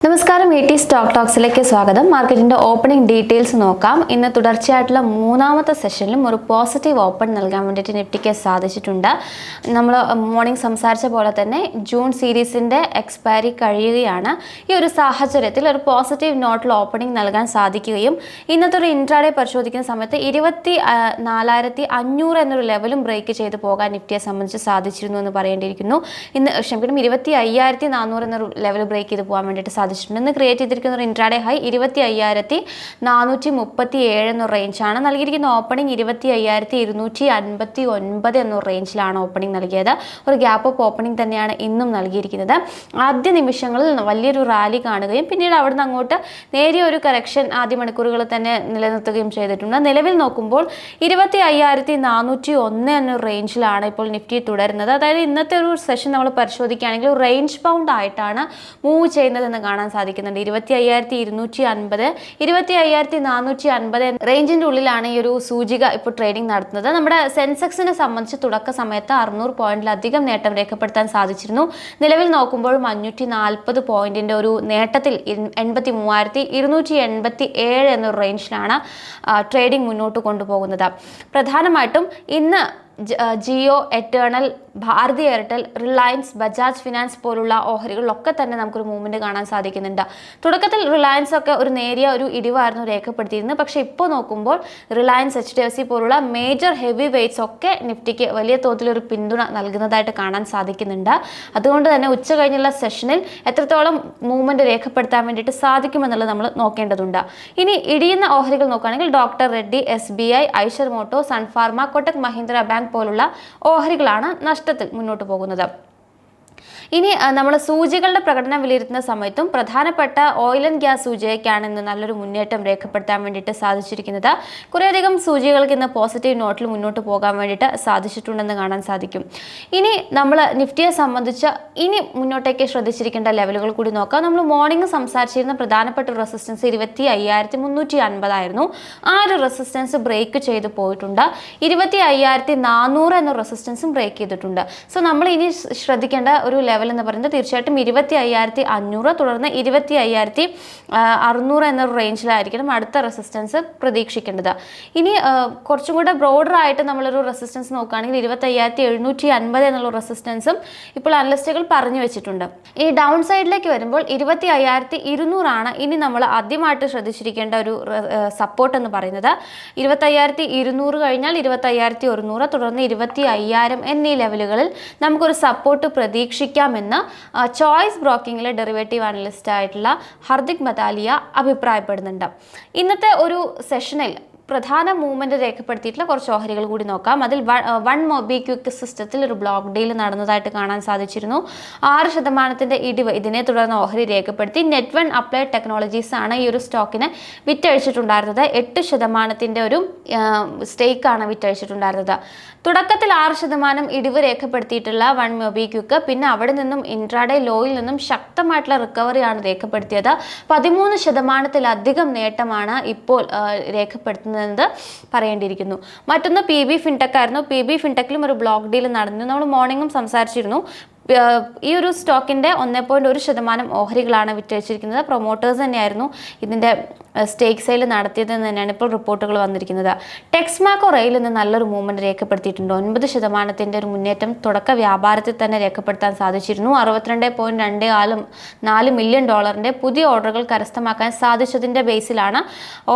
നമസ്കാരം ET stock ടോക്സിലേക്ക് സ്വാഗതം. മാർക്കറ്റിന്റെ ഓപ്പണിംഗ് ഡീറ്റെയിൽസ് നോക്കാം. ഇന്ന് തുടർച്ചയായിട്ടുള്ള മൂന്നാമത്തെ സെഷനിലും ഒരു പോസിറ്റീവ് ഓപ്പൺ നൽകാൻ വേണ്ടിയിട്ട് നിഫ്റ്റിക്ക് സാധിച്ചിട്ടുണ്ട്. നമ്മൾ മോർണിംഗ് സംസാരിച്ച പോലെ തന്നെ ജൂൺ സീരീസിന്റെ എക്സ്പയറി കഴിയുകയാണ്. ഈ ഒരു സാഹചര്യത്തിൽ ഒരു പോസിറ്റീവ് നോട്ടിൽ ഓപ്പണിംഗ് നൽകാൻ സാധിക്കുകയും ഇന്നത്തെ ഒരു ഇൻട്രാഡേ പരിശോധിക്കുന്ന സമയത്ത് 24,500 എന്നൊരു ലെവലും ബ്രേക്ക് ചെയ്ത് പോകാൻ നിഫ്റ്റിയെ സംബന്ധിച്ച് സാധിച്ചിരുന്നു എന്ന് പറയേണ്ടിയിരിക്കുന്നു. ഇന്ന് 25,400 എന്നൊരു ലെവൽ ബ്രേക്ക് ചെയ്ത് പോകാൻ വേണ്ടിയിട്ട് ഇന്ന് ക്രിയേറ്റ് ചെയ്തിരിക്കുന്ന ഒരു ഇൻട്രാഡേ ഹൈ 25,437 എന്നൊരു റേഞ്ചാണ്. നൽകിയിരിക്കുന്ന ഓപ്പണിംഗ് 25,259 എന്നൊരു റേഞ്ചിലാണ് ഓപ്പണിംഗ് നൽകിയത്. ഒരു ഗ്യാപ്പ് ഓഫ് ഓപ്പണിംഗ് തന്നെയാണ് ഇന്നും നൽകിയിരിക്കുന്നത്. ആദ്യ നിമിഷങ്ങളിൽ വലിയൊരു റാലി കാണുകയും പിന്നീട് അവിടുന്ന് അങ്ങോട്ട് നേരിയ ഒരു കറക്ഷൻ ആദ്യ മണിക്കൂറുകളിൽ തന്നെ നിലനിർത്തുകയും ചെയ്തിട്ടുണ്ട്. നിലവിൽ നോക്കുമ്പോൾ 25,401 എന്നൊരു റേഞ്ചിലാണ് ഇപ്പോൾ നിഫ്റ്റി തുടരുന്നത്. അതായത് ഇന്നത്തെ ഒരു സെഷൻ നമ്മൾ പരിശോധിക്കുകയാണെങ്കിൽ റേഞ്ച് ബൗണ്ട് ആയിട്ടാണ് മൂവ് ചെയ്യുന്നതെന്ന് കാണാൻ സാധിക്കുന്നുണ്ട്. 25,250, 25,450 റേഞ്ചിന്റെ ഉള്ളിലാണ് ഈ ഒരു സൂചിക ഇപ്പോൾ ട്രേഡിംഗ് നടത്തുന്നത്. നമ്മുടെ സെൻസെക്സിനെ സംബന്ധിച്ച് തുടക്ക സമയത്ത് 600 പോയിന്റിലധികം നേട്ടം രേഖപ്പെടുത്താൻ സാധിച്ചിരുന്നു. നിലവിൽ നോക്കുമ്പോഴും 540 പോയിന്റിന്റെ ഒരു നേട്ടത്തിൽ 83,287 എന്നൊരു റേഞ്ചിലാണ് ട്രേഡിംഗ് മുന്നോട്ട് കൊണ്ടുപോകുന്നത്. പ്രധാനമായിട്ടും ഇന്ന് Jio, Eternal, Bharti Airtel, Reliance, Bajaj Finance പോലുള്ള ഓഹരികളിലൊക്കെ തന്നെ നമുക്കൊരു മൂവ്മെന്റ് കാണാൻ സാധിക്കുന്നുണ്ട്. തുടക്കത്തിൽ റിലയൻസ് ഒക്കെ ഒരു നേരിയ ഒരു ഇടിവായിരുന്നു രേഖപ്പെടുത്തിയിരുന്നത്. പക്ഷേ ഇപ്പോൾ നോക്കുമ്പോൾ റിലയൻസ്, HDFC പോലുള്ള മേജർ ഹെവി വെയ്റ്റ്സ് ഒക്കെ നിഫ്റ്റിക്ക് വലിയ തോതിലൊരു പിന്തുണ നൽകുന്നതായിട്ട് കാണാൻ സാധിക്കുന്നുണ്ട്. അതുകൊണ്ട് തന്നെ ഉച്ച കഴിഞ്ഞുള്ള സെഷനിൽ എത്രത്തോളം മൂവ്മെന്റ് രേഖപ്പെടുത്താൻ വേണ്ടിയിട്ട് സാധിക്കുമെന്നുള്ളത് നമ്മൾ നോക്കേണ്ടതുണ്ട്. ഇനി ഇടിയുന്ന ഓഹരികൾ നോക്കുകയാണെങ്കിൽ doctor Reddy, SBI, Eicher motor, Sun Pharma, Kotak Mahindra bank പോലുള്ള ഓഹരികളാണ് നഷ്ടത്തിൽ മുന്നോട്ട് പോകുന്നത്. ഇനി നമ്മൾ സൂചികളുടെ പ്രകടനം വിലയിരുത്തുന്ന സമയത്തും പ്രധാനപ്പെട്ട ഓയിൽ ആൻഡ് ഗ്യാസ് സൂചികയ്ക്കാണ് ഇന്ന് നല്ലൊരു മുന്നേറ്റം രേഖപ്പെടുത്താൻ വേണ്ടിയിട്ട് സാധിച്ചിരിക്കുന്നത്. കുറേയധികം സൂചികൾക്ക് ഇന്ന് പോസിറ്റീവ് നോട്ടിൽ മുന്നോട്ട് പോകാൻ വേണ്ടിയിട്ട് സാധിച്ചിട്ടുണ്ടെന്ന് കാണാൻ സാധിക്കും. ഇനി നമ്മൾ നിഫ്റ്റിയെ സംബന്ധിച്ച് ഇനി മുന്നോട്ടേക്ക് ശ്രദ്ധിച്ചിരിക്കേണ്ട ലെവലുകൾ കൂടി നോക്കാം. നമ്മൾ മോർണിംഗ് സംസാരിച്ചിരുന്ന പ്രധാനപ്പെട്ട റെസിസ്റ്റൻസ് 25,350 ആയിരുന്നു. ആ ഒരു റെസിസ്റ്റൻസ് ബ്രേക്ക് ചെയ്ത് പോയിട്ടുണ്ട്. 25,400 എന്ന റെസിസ്റ്റൻസും ബ്രേക്ക് ചെയ്തിട്ടുണ്ട്. സോ നമ്മൾ ഇനി ശ്രദ്ധിക്കേണ്ട ഒരു ലെവൽ എന്ന് പറയുന്നത് തീർച്ചയായിട്ടും 25,500, തുടർന്ന് 25,600 എന്നൊരു റേഞ്ചിലായിരിക്കണം അടുത്ത റെസിസ്റ്റൻസ് പ്രതീക്ഷിക്കേണ്ടത്. ഇനി കുറച്ചും കൂടെ ബ്രോഡർ ആയിട്ട് നമ്മളൊരു റെസിസ്റ്റൻസ് നോക്കുകയാണെങ്കിൽ 25,750 എന്നുള്ള റെസിസ്റ്റൻസും ഇപ്പോൾ അനലിസ്റ്റുകൾ പറഞ്ഞു വെച്ചിട്ടുണ്ട്. ഈ ഡൗൺ സൈഡിലേക്ക് വരുമ്പോൾ 25,200 ആണ് ഇനി നമ്മൾ ആദ്യമായിട്ട് ശ്രദ്ധിച്ചിരിക്കേണ്ട ഒരു സപ്പോർട്ട് എന്ന് പറയുന്നത്. 25,200 കഴിഞ്ഞാൽ 25,100, തുടർന്ന് 25,000 എന്നീ ലെവലുകളിൽ നമുക്കൊരു സപ്പോർട്ട് പ്രതീക്ഷിക്കാമെന്ന് ചോയ്സ് ബ്രോക്കിങ്ങിലെ ഡെറിവേറ്റീവ് അനലിസ്റ്റ് ആയിട്ടുള്ള ഹർദിക് മതാലിയ അഭിപ്രായപ്പെടുന്നുണ്ട്. ഇന്നത്തെ ഒരു സെഷനിൽ പ്രധാന മൂവ്മെന്റ് രേഖപ്പെടുത്തിയിട്ടുള്ള കുറച്ച് ഓഹരികൾ കൂടി നോക്കാം. അതിൽ വൺ മൊബിക്വിക്ക് സിസ്റ്റത്തിൽ ഒരു ബ്ലോക്ക് ഡീൽ നടന്നതായിട്ട് കാണാൻ സാധിച്ചിരുന്നു. 6% ഇടിവ് ഇതിനെ തുടർന്ന് ഓഹരി രേഖപ്പെടുത്തി. നെറ്റ്1 അപ്ലൈഡ് ടെക്നോളജീസ് ആണ് ഈ ഒരു സ്റ്റോക്കിനെ വിറ്റഴിച്ചിട്ടുണ്ടായിരുന്നത്. 8% ഒരു സ്റ്റേക്കാണ് വിറ്റഴിച്ചിട്ടുണ്ടായിരുന്നത്. തുടക്കത്തിൽ 6% ഇടിവ് രേഖപ്പെടുത്തിയിട്ടുള്ള വൺ മൊബിക്വിക്ക് പിന്നെ അവിടെ നിന്നും ഇൻട്രാഡേ ലോയിൽ നിന്നും ശക്തമായിട്ടുള്ള റിക്കവറിയാണ് രേഖപ്പെടുത്തിയത്. 13%-ലധികം നേട്ടമാണ് ഇപ്പോൾ രേഖപ്പെടുത്തുന്നത് പറയേണ്ടിയിരിക്കുന്നു. മറ്റൊന്ന് PB ഫിൻടെക് ആയിരുന്നു. PB ഫിൻടെക്കിലും ഒരു ബ്ലോക്ക് ഡീൽ നടന്നു. നമ്മൾ മോർണിംഗും സംസാരിച്ചിരുന്നു. ഈ ഒരു സ്റ്റോക്കിൻ്റെ 1.1% ഓഹരികളാണ് വിറ്റഴിച്ചിരിക്കുന്നത്. പ്രൊമോട്ടേഴ്സ് തന്നെയായിരുന്നു ഇതിൻ്റെ സ്റ്റേക്ക് സെയിൽ നടത്തിയതെന്ന് തന്നെയാണ് ഇപ്പോൾ റിപ്പോർട്ടുകൾ വന്നിരിക്കുന്നത്. ടെക്സ്മാക്കോ റെയിൽ നിന്ന് നല്ലൊരു മൂവ്മെൻറ്റ് രേഖപ്പെടുത്തിയിട്ടുണ്ട്. 9% ഒരു മുന്നേറ്റം തുടക്ക വ്യാപാരത്തിൽ തന്നെ രേഖപ്പെടുത്താൻ സാധിച്ചിരുന്നു. $62.24 മില്യൺ പുതിയ ഓർഡറുകൾ കരസ്ഥമാക്കാൻ സാധിച്ചതിൻ്റെ ബേസിലാണ്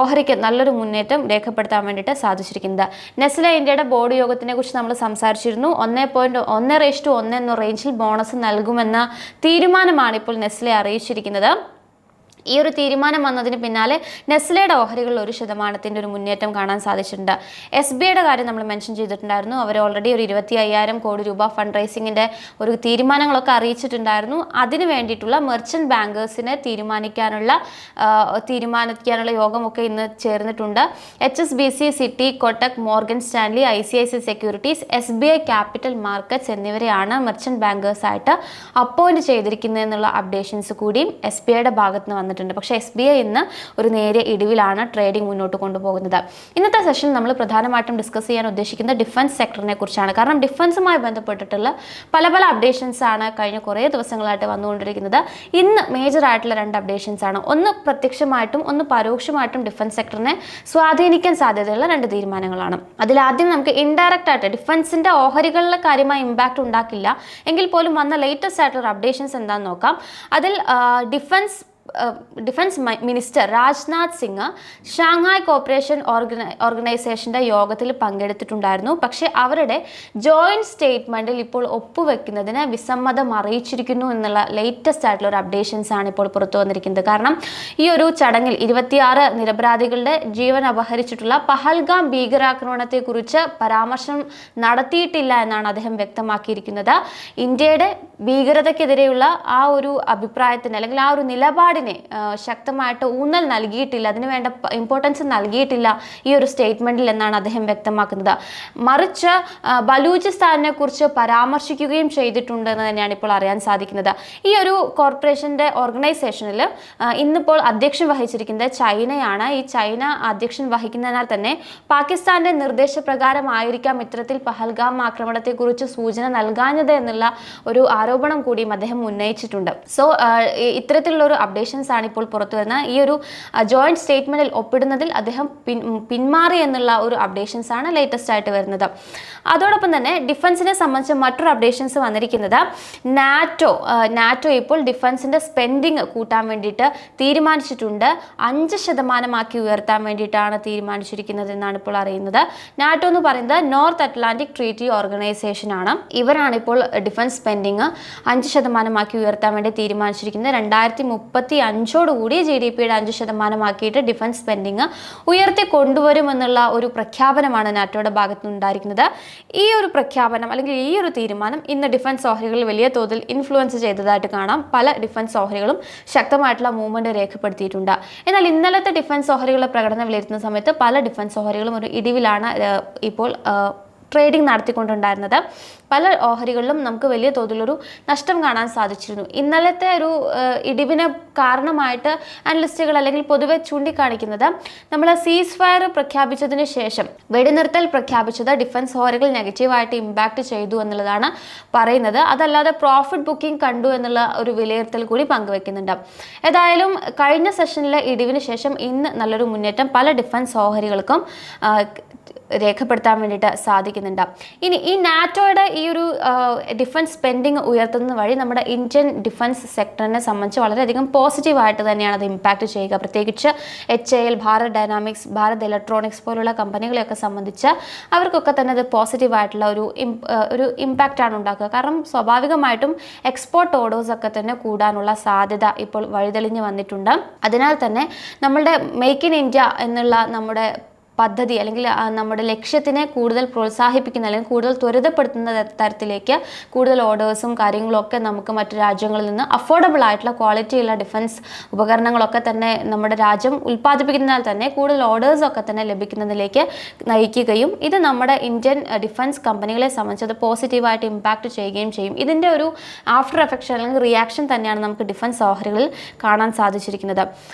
ഓഹരിക്ക് നല്ലൊരു മുന്നേറ്റം രേഖപ്പെടുത്താൻ വേണ്ടിയിട്ട് സാധിച്ചിരിക്കുന്നത്. നെസ്ലെ ഇന്ത്യയുടെ ബോർഡ് യോഗത്തിനെ കുറിച്ച് നമ്മൾ സംസാരിച്ചിരുന്നു. 1.1:1 എന്ന റേഞ്ചിൽ ബോണസ് നൽകുമെന്ന തീരുമാനമാണ് ഇപ്പോൾ നെസ്ലെ അറിയിച്ചിരിക്കുന്നത്. ഈ ഒരു തീരുമാനം വന്നതിന് പിന്നാലെ നെസ്ലയുടെ ഓഹരികളിൽ 1% ഒരു മുന്നേറ്റം കാണാൻ സാധിച്ചിട്ടുണ്ട്. SBIയുടെ കാര്യം നമ്മൾ മെൻഷൻ ചെയ്തിട്ടുണ്ടായിരുന്നു. അവർ ഓൾറെഡി ഒരു 25,000 കോടി രൂപ ഫണ്ട് റൈസിങ്ങിൻ്റെ ഒരു തീരുമാനങ്ങളൊക്കെ അറിയിച്ചിട്ടുണ്ടായിരുന്നു. അതിന് വേണ്ടിയിട്ടുള്ള മെർച്ചന്റ് ബാങ്കേഴ്സിനെ തീരുമാനിക്കാനുള്ള യോഗമൊക്കെ ഇന്ന് ചേർന്നിട്ടുണ്ട്. HSBC, city, Kotak, Morgan Stanley, ICICI securities, SBI capital markets എന്നിവരെയാണ് മെർച്ചന്റ് ബാങ്കേഴ്സായിട്ട് അപ്പോയിന്റ് ചെയ്തിരിക്കുന്നതെന്നുള്ള അപ്ഡേഷൻസ് കൂടിയും SBIയുടെ ഭാഗത്ത് നിന്ന് വന്നിട്ടുണ്ട്. പക്ഷേ SBI ഇന്ന് ഒരു നേരിയ ഇടിവിലാണ് ട്രേഡിംഗ് മുന്നോട്ട് കൊണ്ടുപോകുന്നത്. ഇന്നത്തെ സെഷൻ നമ്മൾ പ്രധാനമായിട്ടും ഡിസ്കസ് ചെയ്യാൻ ഉദ്ദേശിക്കുന്ന ഡിഫൻസ് സെക്ടറിനെ കുറിച്ചാണ്. കാരണം ഡിഫൻസുമായി ബന്ധപ്പെട്ടിട്ടുള്ള പല അപ്ഡേഷൻസ് ആണ് കഴിഞ്ഞ കുറേ ദിവസങ്ങളായിട്ട് വന്നുകൊണ്ടിരിക്കുന്നത്. ഇന്ന് മേജർ ആയിട്ടുള്ള 2 അപ്ഡേഷൻസ് ആണ്. ഒന്ന് പ്രത്യക്ഷമായിട്ടും ഒന്ന് പരോക്ഷമായിട്ടും ഡിഫൻസ് സെക്ടറിനെ സ്വാധീനിക്കാൻ സാധ്യതയുള്ള 2 തീരുമാനങ്ങളാണ്. അതിലാദ്യം നമുക്ക് ഇൻഡയറക്റ്റ് ആയിട്ട് ഡിഫൻസിന്റെ ഓഹരികളിലെ കാര്യമായി ഇമ്പാക്റ്റ് ഉണ്ടാക്കില്ല എങ്കിൽ പോലും വന്ന ലേറ്റസ്റ്റ് ആയിട്ടുള്ള അപ്ഡേഷൻസ് എന്താണെന്ന് നോക്കാം. അതിൽ defence minister Rajnath Singh Shanghai cooperation ഓർഗനൈസേഷൻ്റെ യോഗത്തിൽ പങ്കെടുത്തിട്ടുണ്ടായിരുന്നു. പക്ഷേ അവരുടെ ജോയിൻറ്റ് സ്റ്റേറ്റ്മെൻറ്റിൽ ഇപ്പോൾ ഒപ്പുവെക്കുന്നതിന് വിസമ്മതം അറിയിച്ചിരിക്കുന്നു എന്നുള്ള ലേറ്റസ്റ്റ് ആയിട്ടുള്ള ഒരു അപ്ഡേഷൻസ് ആണ് ഇപ്പോൾ പുറത്തു വന്നിരിക്കുന്നത്. കാരണം ഈ ഒരു ചടങ്ങിൽ 26 നിരപരാധികളുടെ ജീവൻ അപഹരിച്ചിട്ടുള്ള പഹൽഗാം ഭീകരാക്രമണത്തെക്കുറിച്ച് പരാമർശം നടത്തിയിട്ടില്ല എന്നാണ് അദ്ദേഹം വ്യക്തമാക്കിയിരിക്കുന്നത്. ഇന്ത്യയുടെ ഭീകരതയ്ക്കെതിരെയുള്ള ആ ഒരു അഭിപ്രായത്തിന് അല്ലെങ്കിൽ ആ ഒരു നിലപാടിനെ ശക്തമായിട്ട് ഊന്നൽ നൽകിയിട്ടില്ല, അതിനുവേണ്ട ഇമ്പോർട്ടൻസ് നൽകിയിട്ടില്ല ഈ ഒരു സ്റ്റേറ്റ്മെന്റിൽ എന്നാണ് അദ്ദേഹം വ്യക്തമാക്കുന്നത്. മറിച്ച് ബലൂചിസ്ഥാനെ കുറിച്ച് പരാമർശിക്കുകയും ചെയ്തിട്ടുണ്ട് എന്ന് തന്നെയാണ് ഇപ്പോൾ അറിയാൻ സാധിക്കുന്നത്. ഈ ഒരു കോർപ്പറേഷന്റെ ഓർഗനൈസേഷനിൽ ഇന്നിപ്പോൾ അധ്യക്ഷൻ വഹിച്ചിരിക്കുന്നത് ചൈനയാണ്. ഈ ചൈന അധ്യക്ഷൻ വഹിക്കുന്നതിനാൽ തന്നെ പാകിസ്ഥാന്റെ നിർദ്ദേശപ്രകാരമായിരിക്കാം ഇത്തരത്തിൽ പഹൽഗാം ആക്രമണത്തെക്കുറിച്ച് സൂചന നൽകാഞ്ഞത് എന്നുള്ള ഒരു ആരോപണം കൂടിയും അദ്ദേഹം ഉന്നയിച്ചിട്ടുണ്ട്. സോ ഇത്തരത്തിലുള്ള ഒരു അപ്ഡേഷൻസ് ആണ് ഇപ്പോൾ പുറത്തു വരുന്നത്. ഈ ഒരു ജോയിന്റ് സ്റ്റേറ്റ്മെന്റിൽ ഒപ്പിടുന്നതിൽ അദ്ദേഹം പിന്മാറി എന്നുള്ള ഒരു അപ്ഡേഷൻസ് ആണ് ലേറ്റസ്റ്റ് ആയിട്ട് വരുന്നത്. അതോടൊപ്പം തന്നെ ഡിഫൻസിനെ സംബന്ധിച്ച് മറ്റൊരു അപ്ഡേഷൻസ് വന്നിരിക്കുന്നത് നാറ്റോ ഇപ്പോൾ ഡിഫൻസിന്റെ സ്പെൻഡിങ് കൂട്ടാൻ വേണ്ടിയിട്ട് തീരുമാനിച്ചിട്ടുണ്ട്. 5% ഉയർത്താൻ വേണ്ടിയിട്ടാണ് തീരുമാനിച്ചിരിക്കുന്നത് എന്നാണ് ഇപ്പോൾ അറിയുന്നത്. നാറ്റോ എന്ന് പറയുന്നത് നോർത്ത് അറ്റ്ലാന്റിക് ട്രീറ്റി ഓർഗനൈസേഷൻ ആണ്. ഇവരാണ് ഇപ്പോൾ ഡിഫൻസ് സ്പെൻഡിങ് 5% ഉയർത്താൻ വേണ്ടി തീരുമാനിച്ചിരിക്കുന്നത്. 2035 GDPയുടെ 5% ഡിഫൻസ് സ്പെൻഡിങ് ഉയർത്തി കൊണ്ടുവരുമെന്നുള്ള ഒരു പ്രഖ്യാപനമാണ് നാറ്റോയുടെ ഭാഗത്ത് നിന്നുണ്ടായിരിക്കുന്നത്. ഈ ഒരു പ്രഖ്യാപനം അല്ലെങ്കിൽ ഈ ഒരു തീരുമാനം ഇന്ന് ഡിഫൻസ് ഓഹരികളിൽ വലിയ തോതിൽ ഇൻഫ്ലുവൻസ് ചെയ്തതായിട്ട് കാണാം. പല ഡിഫൻസ് ഓഹരികളും ശക്തമായിട്ടുള്ള മൂവ്മെന്റ് രേഖപ്പെടുത്തിയിട്ടുണ്ട്. എന്നാൽ ഇന്നലത്തെ ഡിഫൻസ് ഓഹരികളുടെ പ്രകടനം വിലയിരുത്തുന്ന സമയത്ത് പല ഡിഫൻസ് ഓഹരികളും ഒരു ഇടിവിലാണ് ഇപ്പോൾ ട്രേഡിംഗ് നടത്തിക്കൊണ്ടുണ്ടായിരുന്നത്. പല ഓഹരികളിലും നമുക്ക് വലിയ തോതിലൊരു നഷ്ടം കാണാൻ സാധിച്ചിരുന്നു. ഇന്നലത്തെ ഒരു ഇടിവിന് കാരണമായിട്ട് അനലിസ്റ്റുകൾ അല്ലെങ്കിൽ പൊതുവെ ചൂണ്ടിക്കാണിക്കുന്നത് നമ്മൾ സീസ് ഫയർ പ്രഖ്യാപിച്ചതിന് ശേഷം വെടിനിർത്തൽ പ്രഖ്യാപിച്ചത് ഡിഫൻസ് ഓഹരികൾ നെഗറ്റീവായിട്ട് ഇമ്പാക്റ്റ് ചെയ്തു എന്നുള്ളതാണ് പറയുന്നത്. അതല്ലാതെ പ്രോഫിറ്റ് ബുക്കിംഗ് കണ്ടു എന്നുള്ള ഒരു വിലയിരുത്തൽ കൂടി പങ്കുവെക്കുന്നുണ്ട്. ഏതായാലും കഴിഞ്ഞ സെഷനിലെ ഇടിവിന് ശേഷം ഇന്ന് നല്ലൊരു മുന്നേറ്റം പല ഡിഫൻസ് ഓഹരികൾക്കും രേഖപ്പെടുത്താൻ വേണ്ടിയിട്ട് സാധിക്കുന്നുണ്ട്. ഇനി ഈ നാറ്റോയുടെ ഈ ഒരു ഡിഫൻസ് സ്പെൻഡിങ് ഉയർത്തുന്നത് വഴി നമ്മുടെ ഇന്ത്യൻ ഡിഫൻസ് സെക്ടറിനെ സംബന്ധിച്ച് വളരെയധികം പോസിറ്റീവായിട്ട് തന്നെയാണ് അത് ഇമ്പാക്റ്റ് ചെയ്യുക. പ്രത്യേകിച്ച് HAL, Bharat dynamics, Bharat electronics പോലുള്ള കമ്പനികളെയൊക്കെ സംബന്ധിച്ച് അവർക്കൊക്കെ തന്നെ അത് പോസിറ്റീവായിട്ടുള്ള ഒരു ഇമ്പാക്റ്റാണ് ഉണ്ടാക്കുക. കാരണം സ്വാഭാവികമായിട്ടും എക്സ്പോർട്ട് ഓർഡേഴ്സൊക്കെ തന്നെ കൂടാനുള്ള സാധ്യത ഇപ്പോൾ വഴിതെളിഞ്ഞ് വന്നിട്ടുണ്ട്. അതിനാൽ തന്നെ നമ്മളുടെ മെയ്ക്ക് ഇൻ ഇന്ത്യ എന്നുള്ള നമ്മുടെ പദ്ധതി അല്ലെങ്കിൽ നമ്മുടെ ലക്ഷ്യത്തിനെ കൂടുതൽ പ്രോത്സാഹിപ്പിക്കുന്ന അല്ലെങ്കിൽ കൂടുതൽ ത്വരിതപ്പെടുത്തുന്ന തരത്തിലേക്ക് കൂടുതൽ ഓർഡേഴ്സും കാര്യങ്ങളൊക്കെ നമുക്ക് മറ്റു രാജ്യങ്ങളിൽ നിന്ന് അഫോർഡബിൾ ആയിട്ടുള്ള ക്വാളിറ്റിയുള്ള ഡിഫൻസ് ഉപകരണങ്ങളൊക്കെ തന്നെ നമ്മുടെ രാജ്യം ഉൽപ്പാദിപ്പിക്കുന്നതിനാൽ തന്നെ കൂടുതൽ ഓർഡേഴ്സൊക്കെ തന്നെ ലഭിക്കുന്നതിലേക്ക് നയിക്കുകയും ഇത് നമ്മുടെ ഇന്ത്യൻ ഡിഫൻസ് കമ്പനികളെ സംബന്ധിച്ച് അത് പോസിറ്റീവായിട്ട് ഇമ്പാക്റ്റ് ചെയ്യുകയും ചെയ്യും. ഇതിൻ്റെ ഒരു ആഫ്റ്റർ എഫക്ഷൻ അല്ലെങ്കിൽ റിയാക്ഷൻ തന്നെയാണ് നമുക്ക് ഡിഫൻസ് ഓഹരികളിൽ കാണാൻ സാധിച്ചിരിക്കുന്നത്.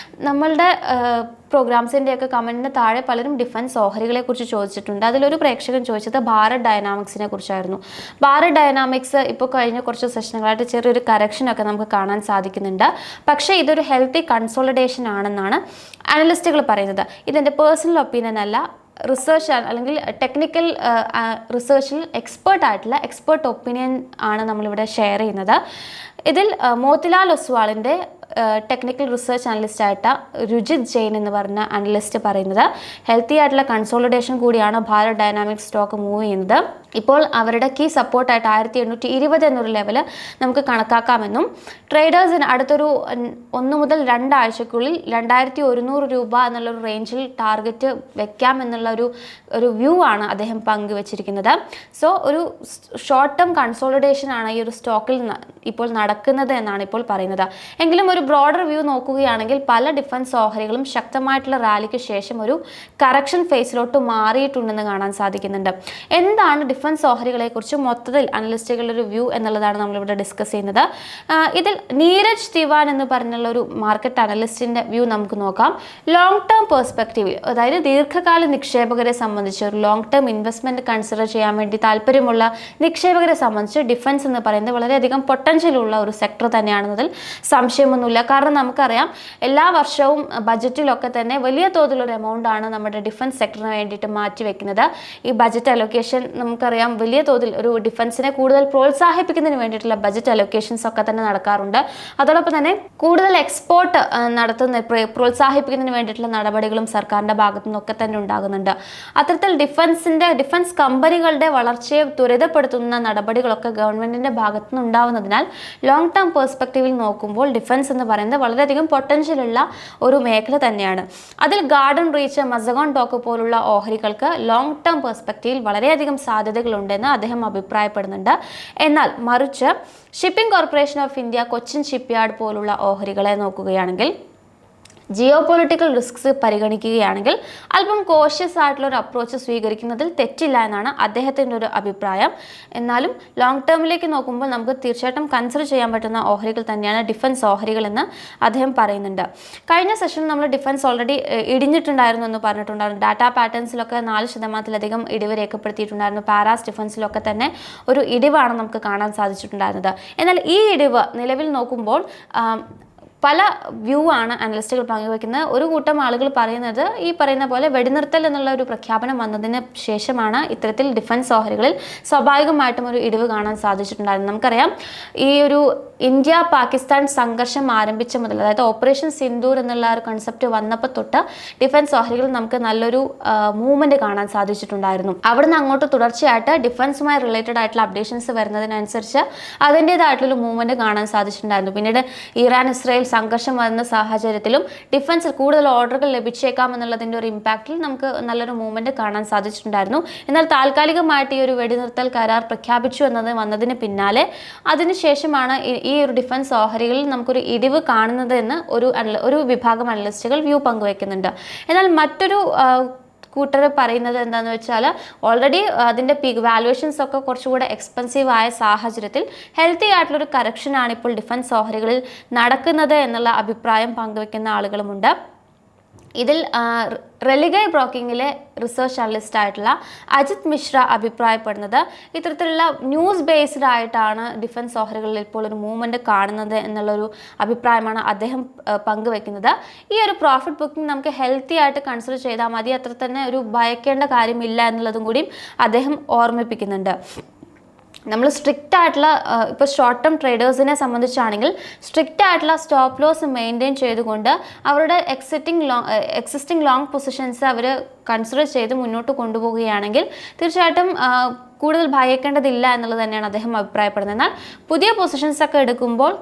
നമ്മളുടെ പ്രോഗ്രാംസിൻ്റെയൊക്കെ കമൻറ്റിന് താഴെ പലരും ഡിഫൻസ് ഓഹരികളെ കുറിച്ച് ചോദിച്ചിട്ടുണ്ട്. അതിലൊരു പ്രേക്ഷകൻ ചോദിച്ചത് ഭാരത് ഡൈനാമിക്സിനെ കുറിച്ചായിരുന്നു. ഭാരത് ഡൈനാമിക്സ് ഇപ്പോൾ കഴിഞ്ഞ കുറച്ച് സെഷനുകളായിട്ട് ചെറിയൊരു കറക്ഷനൊക്കെ നമുക്ക് കാണാൻ സാധിക്കുന്നുണ്ട്. പക്ഷേ ഇതൊരു ഹെൽത്തി കൺസോളിഡേഷൻ ആണെന്നാണ് അനലിസ്റ്റുകൾ പറയുന്നത്. ഇതെൻ്റെ പേഴ്സണൽ ഒപ്പീനിയൻ അല്ല, റിസർച്ച് അല്ലെങ്കിൽ ടെക്നിക്കൽ റിസർച്ചിൽ എക്സ്പേർട്ട് ഒപ്പീനിയൻ ആണ് നമ്മളിവിടെ ഷെയർ ചെയ്യുന്നത്. ഇതിൽ മോത്തിലാൽ ഒസ്വാളിൻ്റെ ടെക്നിക്കൽ റിസർച്ച് അനലിസ്റ്റ് ആയിട്ട് രുജിത് ജെയിൻ എന്ന് പറഞ്ഞ അനലിസ്റ്റ് പറയുന്നത് ഹെൽത്തി ആയിട്ടുള്ള കൺസോളിഡേഷൻ കൂടിയാണ് ഭാരത് ഡൈനാമിക്സ് സ്റ്റോക്ക് മൂവ് ചെയ്യുന്നത്. ഇപ്പോൾ അവരുടെ കീ സപ്പോർട്ടായിട്ട് 1820 എന്നൊരു ലെവല് നമുക്ക് കണക്കാക്കാമെന്നും ട്രേഡേഴ്സിന് അടുത്തൊരു 1 മുതൽ 2 ആഴ്ചക്കുള്ളിൽ 2100 രൂപ എന്നുള്ളൊരു റേഞ്ചിൽ ടാർഗറ്റ് വെക്കാം ഒരു വ്യൂ ആണ് അദ്ദേഹം പങ്കുവച്ചിരിക്കുന്നത്. സോ ഒരു ഷോർട്ട് ടേം കൺസോളിഡേഷൻ ആണ് ഈ ഒരു സ്റ്റോക്കിൽ ഇപ്പോൾ നടക്കുന്നത് എന്നാണ് ഇപ്പോൾ പറയുന്നത്. എങ്കിലും ഒരു ഒരു ബ്രോഡർ വ്യൂ നോക്കുകയാണെങ്കിൽ പല ഡിഫൻസ് ഓഹരികളും ശക്തമായിട്ടുള്ള റാലിക്ക് ശേഷം ഒരു കറക്ഷൻ ഫേസിലോട്ട് മാറിയിട്ടുണ്ടെന്ന് കാണാൻ സാധിക്കുന്നുണ്ട്. എന്താണ് ഡിഫൻസ് ഓഹരികളെ കുറിച്ച് മൊത്തത്തിൽ അനലിസ്റ്റുകളുടെ ഒരു വ്യൂ എന്നുള്ളതാണ് നമ്മളിവിടെ ഡിസ്കസ് ചെയ്യുന്നത്. ഇതിൽ നീരജ് തിവാൻ എന്ന് പറഞ്ഞുള്ള ഒരു മാർക്കറ്റ് അനലിസ്റ്റിന്റെ വ്യൂ നമുക്ക് നോക്കാം. ലോങ് ടേം പെർസ്പെക്റ്റീവിൽ, അതായത് ദീർഘകാല നിക്ഷേപകരെ സംബന്ധിച്ച് ഒരു ലോങ് ടേം ഇൻവെസ്റ്റ്മെന്റ് കൺസിഡർ ചെയ്യാൻ വേണ്ടി താല്പര്യമുള്ള നിക്ഷേപകരെ സംബന്ധിച്ച് ഡിഫൻസ് എന്ന് പറയുന്നത് വളരെയധികം പൊട്ടൻഷ്യൽ ഉള്ള ഒരു സെക്ടർ തന്നെയാണെന്നതിൽ സംശയമൊന്നുമില്ല. കാരണം നമുക്കറിയാം എല്ലാ വർഷവും ബജറ്റിലൊക്കെ തന്നെ വലിയ തോതിലൊരു എമൗണ്ട് ആണ് നമ്മുടെ ഡിഫൻസ് സെക്ടറിന് വേണ്ടിയിട്ട് മാറ്റിവെക്കുന്നത്. ഈ ബജറ്റ് അലൊക്കേഷൻ നമുക്കറിയാം വലിയ തോതിൽ ഒരു ഡിഫൻസിനെ കൂടുതൽ പ്രോത്സാഹിപ്പിക്കുന്നതിന് വേണ്ടിയിട്ടുള്ള ബജറ്റ് അലൊക്കേഷൻസ് ഒക്കെ തന്നെ നടക്കാറുണ്ട്. അതോടൊപ്പം തന്നെ കൂടുതൽ എക്സ്പോർട്ട് പ്രോത്സാഹിപ്പിക്കുന്നതിന് വേണ്ടിയിട്ടുള്ള നടപടികളും സർക്കാരിൻ്റെ ഭാഗത്തു നിന്നൊക്കെ തന്നെ ഉണ്ടാകുന്നുണ്ട്. അത്തരത്തിൽ ഡിഫൻസ് കമ്പനികളുടെ വളർച്ചയെ ത്വരിതപ്പെടുത്തുന്ന നടപടികളൊക്കെ ഗവൺമെന്റിന്റെ ഭാഗത്തു നിന്ന് ഉണ്ടാവുന്നതിനാൽ ലോങ് ടേം പെർസ്പെക്റ്റീവിൽ നോക്കുമ്പോൾ ഡിഫൻസ് എന്ന് പറയുന്നത് വളരെയധികം പൊട്ടൻഷ്യൽ ഉള്ള ഒരു മേഖല തന്നെയാണ്. അതിൽ ഗാർഡൻ റീച്ച്, മസഗോൺ ഡോക്ക് പോലുള്ള ഓഹരികൾക്ക് ലോങ് ടേം പെർസ്പെക്റ്റീവിൽ വളരെയധികം സാധ്യതകളുണ്ടെന്ന് അദ്ദേഹം അഭിപ്രായപ്പെടുന്നുണ്ട്. എന്നാൽ മറിച്ച് shipping corporation of India, Cochin shipyard പോലുള്ള ഓഹരികളെ നോക്കുകയാണെങ്കിൽ ജിയോ പൊളിറ്റിക്കൽ റിസ്ക്സ് പരിഗണിക്കുകയാണെങ്കിൽ അല്പം കോഷ്യസ് ആയിട്ടുള്ള ഒരു അപ്രോച്ച് സ്വീകരിക്കുന്നതിൽ തെറ്റില്ല എന്നാണ് അദ്ദേഹത്തിൻ്റെ ഒരു അഭിപ്രായം. എന്നാലും ലോങ് ടേമിലേക്ക് നോക്കുമ്പോൾ നമുക്ക് തീർച്ചയായിട്ടും കൺസിഡർ ചെയ്യാൻ പറ്റുന്ന ഓഹരികൾ തന്നെയാണ് ഡിഫൻസ് ഓഹരികൾ എന്ന് അദ്ദേഹം പറയുന്നുണ്ട്. കഴിഞ്ഞ സെഷനിൽ നമ്മൾ ഡിഫൻസ് ഓൾറെഡി ഇടിഞ്ഞിട്ടുണ്ടായിരുന്നു എന്ന് പറഞ്ഞിട്ടുണ്ടായിരുന്നു. ഡാറ്റാ പാറ്റേൺസിലൊക്കെ 4% ഇടിവ് രേഖപ്പെടുത്തിയിട്ടുണ്ടായിരുന്നു. പാരാസ് ഡിഫൻസിലൊക്കെ തന്നെ ഒരു ഇടിവാണ് നമുക്ക് കാണാൻ സാധിച്ചിട്ടുണ്ടായിരുന്നത്. എന്നാൽ ഈ ഇടിവ് നിലവിൽ നോക്കുമ്പോൾ പല വ്യൂ ആണ് അനലിസ്റ്റുകൾ പങ്കുവയ്ക്കുന്നത്. ഒരു കൂട്ടം ആളുകൾ പറയുന്നത് ഈ പറയുന്ന പോലെ വെടിനിർത്തൽ എന്നുള്ള ഒരു പ്രഖ്യാപനം വന്നതിന് ശേഷമാണ് ഇത്തരത്തിൽ ഡിഫൻസ് ഓഹരികളിൽ സ്വാഭാവികമായിട്ടും ഒരു ഇടിവ് കാണാൻ സാധിച്ചിട്ടുണ്ടായിരുന്നു. നമുക്കറിയാം ഈ ഒരു ഇന്ത്യ പാകിസ്ഥാൻ സംഘർഷം ആരംഭിച്ച മുതൽ, അതായത് ഓപ്പറേഷൻ സിന്ദൂർ എന്നുള്ള ഒരു കൺസെപ്റ്റ് വന്നപ്പോൾ തൊട്ട് ഡിഫൻസ് ഓഹരികളിൽ നമുക്ക് നല്ലൊരു മൂവ്മെന്റ് കാണാൻ സാധിച്ചിട്ടുണ്ടായിരുന്നു. അവിടുന്ന് അങ്ങോട്ട് തുടർച്ചയായിട്ട് ഡിഫൻസുമായി റിലേറ്റഡ് ആയിട്ടുള്ള അപ്ഡേഷൻസ് വരുന്നതിനനുസരിച്ച് അതിൻ്റെതായിട്ടുള്ള മൂവ്മെന്റ് കാണാൻ സാധിച്ചിട്ടുണ്ടായിരുന്നു. പിന്നീട് ഇറാൻ ഇസ്രായേൽ സംഘർഷം വരുന്ന സാഹചര്യത്തിലും ഡിഫൻസിൽ കൂടുതൽ ഓർഡറുകൾ ലഭിച്ചേക്കാം എന്നുള്ളതിൻ്റെ ഒരു ഇമ്പാക്റ്റിൽ നമുക്ക് നല്ലൊരു മൂവ്മെന്റ് കാണാൻ സാധിച്ചിട്ടുണ്ടായിരുന്നു. എന്നാൽ താൽക്കാലികമായിട്ട് ഈ ഒരു വെടിനിർത്തൽ കരാർ പ്രഖ്യാപിച്ചു വന്നതിന് പിന്നാലെ അതിനുശേഷമാണ് ഈ ഒരു ഡിഫൻസ് ഓഹരികളിൽ നമുക്കൊരു ഇടിവ് കാണുന്നത് എന്ന് ഒരു വിഭാഗം അനലിസ്റ്റുകൾ വ്യൂ പങ്കുവയ്ക്കുന്നുണ്ട്. എന്നാൽ മറ്റൊരു കൂട്ടർ പറയുന്നത് എന്താണെന്ന് വെച്ചാൽ ഓൾറെഡി അതിൻ്റെ പീക്ക് വാല്യുവേഷൻസ് ഒക്കെ കുറച്ചുകൂടെ എക്സ്പെൻസീവ് ആയ സാഹചര്യത്തിൽ ഹെൽത്തി ആയിട്ടുള്ളൊരു കറക്ഷനാണ് ഇപ്പോൾ ഡിഫൻസ് ഓഹരികളിൽ നടക്കുന്നത് എന്നുള്ള അഭിപ്രായം പങ്കുവയ്ക്കുന്ന ആളുകളുമുണ്ട്. ഇതിൽ റെലിഗൈ ബ്രോക്കിങ്ങിലെ റിസർച്ച് അനലിസ്റ്റ് ആയിട്ടുള്ള അജിത് മിശ്ര അഭിപ്രായപ്പെടുന്നത് ഇത്തരത്തിലുള്ള ന്യൂസ് ബേസ്ഡ് ആയിട്ടാണ് ഡിഫൻസ് ഓഹരികളിൽ ഇപ്പോൾ ഒരു മൂവ്മെൻറ്റ് കാണുന്നത് എന്നുള്ളൊരു അഭിപ്രായമാണ് അദ്ദേഹം പങ്കുവെക്കുന്നത്. ഈ ഒരു പ്രോഫിറ്റ് ബുക്കിംഗ് നമുക്ക് ഹെൽത്തി ആയിട്ട് കൺസിഡർ ചെയ്താൽ മതി, അത്ര തന്നെ ഒരു ഭയക്കേണ്ട കാര്യമില്ല എന്നുള്ളതും കൂടിയും അദ്ദേഹം ഓർമ്മിപ്പിക്കുന്നുണ്ട്. നമ്മൾ സ്ട്രിക്റ്റ് ആയിട്ടുള്ള ഇപ്പോൾ ഷോർട്ട് ടേം ട്രേഡേഴ്സിനെ സംബന്ധിച്ചാണെങ്കിൽ സ്ട്രിക്റ്റ് ആയിട്ടുള്ള സ്റ്റോപ്പ് ലോസ് മെയിൻറ്റെയിൻ ചെയ്തുകൊണ്ട് അവരുടെ എക്സിസ്റ്റിംഗ് ലോങ് പൊസിഷൻസ് അവർ കൺസിഡർ ചെയ്ത് മുന്നോട്ട് കൊണ്ടുപോവുകയാണെങ്കിൽ തീർച്ചയായിട്ടും കൂടുതൽ ഭയക്കേണ്ടതില്ല എന്നുള്ളത് തന്നെയാണ് അദ്ദേഹം അഭിപ്രായപ്പെടുന്നത്. എന്നാൽ പുതിയ പൊസിഷൻസ് ഒക്കെ എടുക്കുമ്പോൾ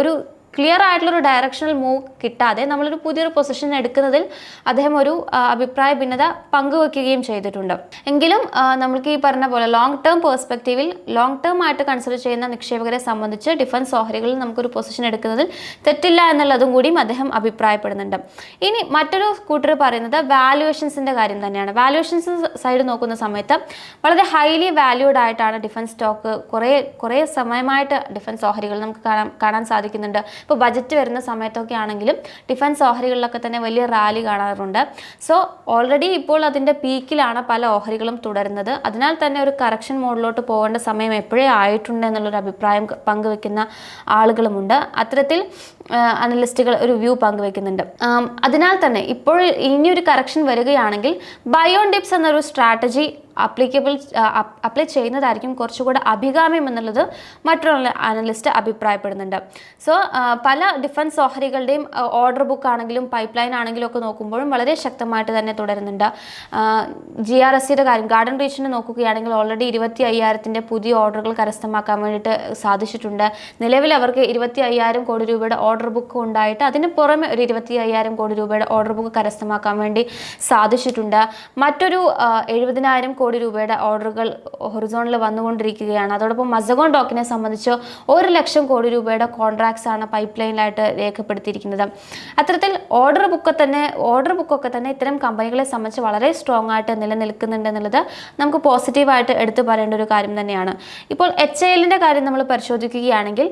ഒരു ക്ലിയർ ആയിട്ടുള്ളൊരു ഡയറക്ഷണൽ മൂവ് കിട്ടാതെ നമ്മളൊരു പുതിയൊരു പൊസിഷൻ എടുക്കുന്നതിൽ അദ്ദേഹം ഒരു അഭിപ്രായ ഭിന്നത പങ്കുവെക്കുകയും ചെയ്തിട്ടുണ്ട്. എങ്കിലും നമ്മൾക്ക് ഈ പറഞ്ഞ പോലെ ലോങ് ടേം പെർസ്പെക്റ്റീവിൽ ലോങ് ടേം ആയിട്ട് കൺസിഡർ ചെയ്യുന്ന നിക്ഷേപകരെ സംബന്ധിച്ച് ഡിഫൻസ് ഓഹരികളിൽ നമുക്കൊരു പൊസിഷൻ എടുക്കുന്നതിൽ തെറ്റില്ല എന്നുള്ളതും കൂടിയും അദ്ദേഹം അഭിപ്രായപ്പെടുന്നുണ്ട്. ഇനി മറ്റൊരു കൂട്ടർ പറയുന്നത് വാല്യുവേഷൻസിൻ്റെ കാര്യം തന്നെയാണ്. വാല്യുവേഷൻസ് സൈഡ് നോക്കുന്ന സമയത്ത് വളരെ ഹൈലി വാല്യൂഡ് ആയിട്ടാണ് ഡിഫൻസ് സ്റ്റോക്ക് കുറേ സമയമായിട്ട് ഡിഫൻസ് ഓഹരികൾ നമുക്ക് കാണാൻ സാധിക്കുന്നുണ്ട്. ഇപ്പോൾ ബജറ്റ് വരുന്ന സമയത്തൊക്കെ ആണെങ്കിലും ഡിഫൻസ് ഓഹരികളിലൊക്കെ തന്നെ വലിയ റാലി കാണാറുണ്ട്. സോ ഓൾറെഡി ഇപ്പോൾ അതിൻ്റെ പീക്കിലാണ് പല ഓഹരികളും തുടരുന്നത്. അതിനാൽ തന്നെ ഒരു കറക്ഷൻ മോഡിലോട്ട് പോകേണ്ട സമയം എപ്പോഴേ ആയിട്ടുണ്ട് എന്നുള്ളൊരു അഭിപ്രായം പങ്കുവെക്കുന്ന ആളുകളുമുണ്ട്. അത്തരത്തിൽ അനലിസ്റ്റുകൾ ഒരു വ്യൂ പങ്കുവെക്കുന്നുണ്ട്. അതിനാൽ തന്നെ ഇപ്പോൾ ഇനിയൊരു കറക്ഷൻ വരികയാണെങ്കിൽ ബൈ ഓൺ ഡിപ്സ് എന്നൊരു സ്ട്രാറ്റജി അപ്ലൈ ചെയ്യുന്നതായിരിക്കും കുറച്ചുകൂടെ അഭികാമ്യം എന്നുള്ളത് മറ്റൊരു അനലിസ്റ്റ് അഭിപ്രായപ്പെടുന്നുണ്ട്. സോ പല ഡിഫൻസ് ഓഹരികളുടെയും ഓർഡർ ബുക്ക് ആണെങ്കിലും പൈപ്പ് ലൈൻ ആണെങ്കിലും ഒക്കെ നോക്കുമ്പോഴും വളരെ ശക്തമായിട്ട് തന്നെ തുടരുന്നുണ്ട്. GRSയുടെ കാര്യം, ഗാർഡൻ റീച്ചിന് നോക്കുകയാണെങ്കിൽ ഓൾറെഡി 25,000 പുതിയ ഓർഡറുകൾ കരസ്ഥമാക്കാൻ വേണ്ടിയിട്ട് സാധിച്ചിട്ടുണ്ട്. നിലവിൽ അവർക്ക് 25,000 കോടി രൂപയുടെ ഓർഡർ ബുക്ക് ഉണ്ടായിട്ട് അതിന് പുറമെ ഒരു 25,000 കോടി രൂപയുടെ ഓർഡർ ബുക്ക് കരസ്ഥമാക്കാൻ വേണ്ടി സാധിച്ചിട്ടുണ്ട്. മറ്റൊരു 70,000 കോടി രൂപയുടെ ഓർഡറുകൾ ഹൊറിസോണിൽ വന്നുകൊണ്ടിരിക്കുകയാണ്. അതോടൊപ്പം മസഗോൺ ഡോക്കിനെ സംബന്ധിച്ച് 1 ലക്ഷം കോടി രൂപയുടെ കോൺട്രാക്ട്സ് ആണ് പൈപ്പ് ലൈനിലായിട്ട് രേഖപ്പെടുത്തിയിരിക്കുന്നത്. അത്തരത്തിൽ ഓർഡർ ബുക്കൊക്കെ തന്നെ ഇത്തരം കമ്പനികളെ സംബന്ധിച്ച് വളരെ സ്ട്രോങ് ആയിട്ട് നിലനിൽക്കുന്നുണ്ട് എന്നുള്ളത് നമുക്ക് പോസിറ്റീവായിട്ട് എടുത്തു പറയേണ്ട ഒരു കാര്യം തന്നെയാണ്. ഇപ്പോൾ HALന്റെ കാര്യം നമ്മൾ പരിശോധിക്കുകയാണെങ്കിൽ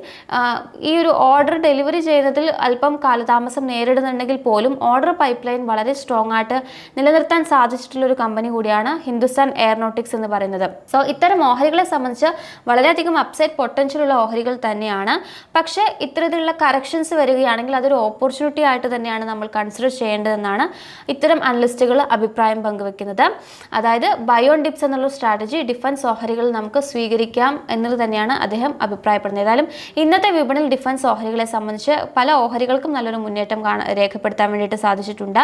ഈ ഒരു ഓർഡർ ഡെലിവറി ചെയ്യുന്നതിൽ അല്പം കാലതാമസം നേരിടുന്നുണ്ടെങ്കിൽ പോലും ഓർഡർ പൈപ്പ് ലൈൻ വളരെ സ്ട്രോങ് ആയിട്ട് നിലനിർത്താൻ സാധിച്ചിട്ടുള്ള ഒരു കമ്പനി കൂടിയാണ് ഹിന്ദുസ്ഥാൻ എയറോനോട്ടിക്സ് എന്ന് പറയുന്നത്. സോ ഇത്തരം ഓഹരികളെ സംബന്ധിച്ച് വളരെയധികം അപ്സൈഡ് പൊട്ടൻഷ്യലുള്ള ഓഹരികൾ തന്നെയാണ്. പക്ഷേ ഇത്തരത്തിലുള്ള കറക്ഷൻസ് വരികയാണെങ്കിൽ അതൊരു ഓപ്പർച്യൂണിറ്റി ആയിട്ട് തന്നെയാണ് നമ്മൾ കൺസിഡർ ചെയ്യേണ്ടതെന്നാണ് ഇത്തരം അനലിസ്റ്റുകൾ അഭിപ്രായം പങ്കുവെക്കുന്നത്. അതായത് ബൈ ഓൺ ഡിപ്സ് എന്നുള്ള സ്ട്രാറ്റജി ഡിഫൻസ് ഓഹരികൾ നമുക്ക് സ്വീകരിക്കാം എന്നത് തന്നെയാണ് അദ്ദേഹം അഭിപ്രായപ്പെടുന്നത്. ഏതായാലും ഇന്നത്തെ വിപണിയിൽ ഡിഫൻസ് ഓഹരികളെ സംബന്ധിച്ച് പല ഓഹരികൾക്കും നല്ലൊരു മുന്നേറ്റം രേഖപ്പെടുത്താൻ വേണ്ടിയിട്ട് സാധിച്ചിട്ടുണ്ട്.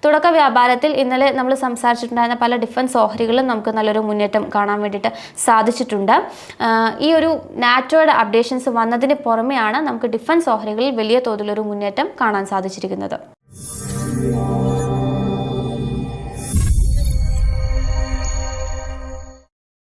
തുടക്ക വ്യാപാരത്തിൽ ഇന്നലെ നമ്മൾ സംസാരിച്ചിട്ടുണ്ടായിരുന്ന പല ഡിഫൻസ് ഓഹരികളും നമുക്ക് നല്ലൊരു മുന്നേറ്റം കാണാൻ വേണ്ടിയിട്ട് സാധിച്ചിട്ടുണ്ട്. ഈ ഒരു നാറ്റോയുടെ അപ്ഡേഷൻസ് വന്നതിന് പുറമെയാണ് നമുക്ക് ഡിഫൻസ് ഓഹരികളിൽ വലിയ തോതിലൊരു മുന്നേറ്റം കാണാൻ സാധിച്ചിരിക്കുന്നത്.